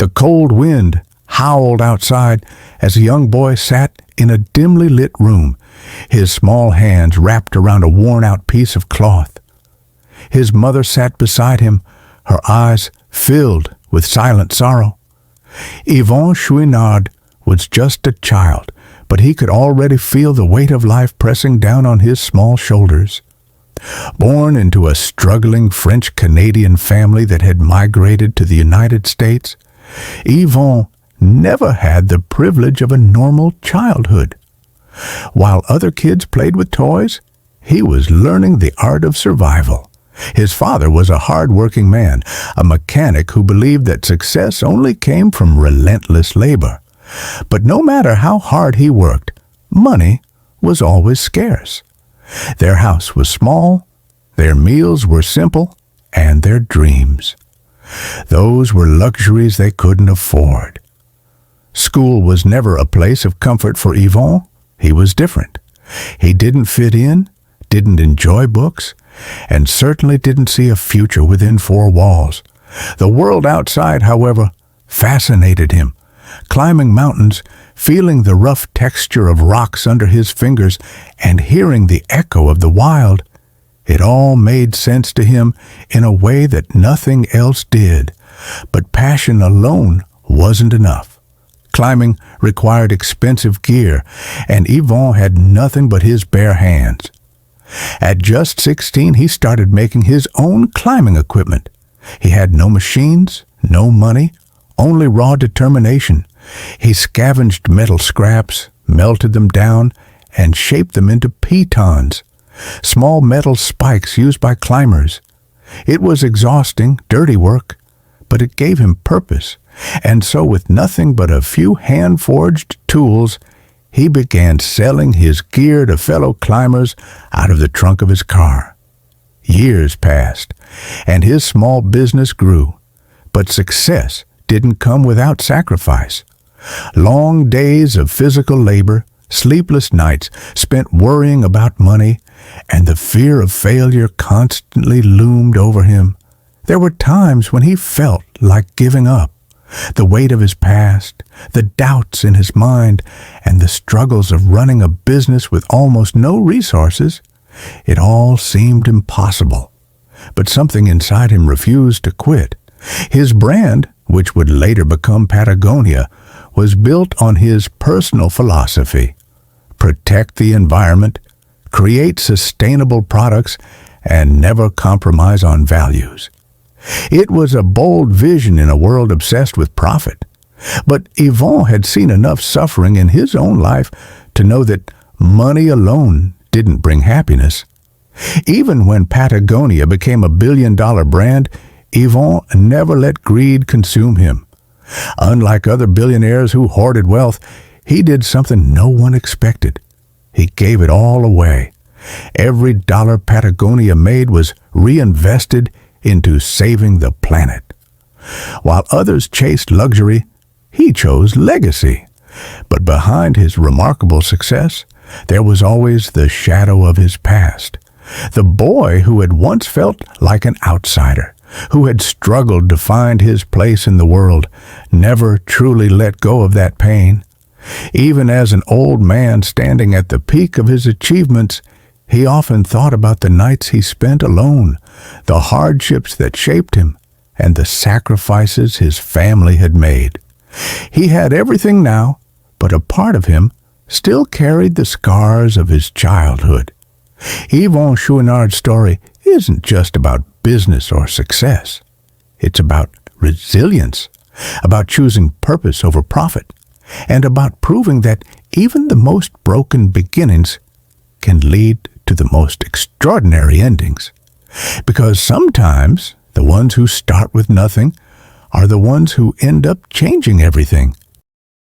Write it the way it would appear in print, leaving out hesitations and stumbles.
The cold wind howled outside as a young boy sat in a dimly lit room, his small hands wrapped around a worn-out piece of cloth. His mother sat beside him, her eyes filled with silent sorrow. Yvon Chouinard was just a child, but he could already feel the weight of life pressing down on his small shoulders. Born into a struggling French-Canadian family that had migrated to the United States, Yvon never had the privilege of a normal childhood. While other kids played with toys, he was learning the art of survival. His father was a hard-working man, a mechanic who believed that success only came from relentless labor. But no matter how hard he worked, money was always scarce. Their house was small, their meals were simple, and their dreams. Those were luxuries they couldn't afford. School was never a place of comfort for Yvon. He was different. He didn't fit in, didn't enjoy books, and certainly didn't see a future within four walls. The world outside, however, fascinated him. Climbing mountains, feeling the rough texture of rocks under his fingers, and hearing the echo of the wild, it all made sense to him in a way that nothing else did. But passion alone wasn't enough. Climbing required expensive gear, and Yvon had nothing but his bare hands. At just 16, he started making his own climbing equipment. He had no machines, no money, only raw determination. He scavenged metal scraps, melted them down, and shaped them into pitons, small metal spikes used by climbers. It was exhausting, dirty work, but it gave him purpose, and so with nothing but a few hand-forged tools, he began selling his gear to fellow climbers out of the trunk of his car. Years passed, and his small business grew, but success didn't come without sacrifice. Long days of physical labor, sleepless nights spent worrying about money, and the fear of failure constantly loomed over him. There were times when he felt like giving up. The weight of his past, the doubts in his mind, and the struggles of running a business with almost no resources, it all seemed impossible. But something inside him refused to quit. His brand, which would later become Patagonia, was built on his personal philosophy: protect the environment, create sustainable products, and never compromise on values. It was a bold vision in a world obsessed with profit. But Yvon had seen enough suffering in his own life to know that money alone didn't bring happiness. Even when Patagonia became a billion-dollar brand, Yvon never let greed consume him. Unlike other billionaires who hoarded wealth, he did something no one expected. He gave it all away. Every dollar Patagonia made was reinvested into saving the planet. While others chased luxury, he chose legacy. But behind his remarkable success, there was always the shadow of his past. The boy who had once felt like an outsider, who had struggled to find his place in the world, never truly let go of that pain. Even as an old man standing at the peak of his achievements, he often thought about the nights he spent alone, the hardships that shaped him, and the sacrifices his family had made. He had everything now, but a part of him still carried the scars of his childhood. Yvon Chouinard's story isn't just about business or success. It's about resilience, about choosing purpose over profit, and about proving that even the most broken beginnings can lead to the most extraordinary endings. Because sometimes the ones who start with nothing are the ones who end up changing everything.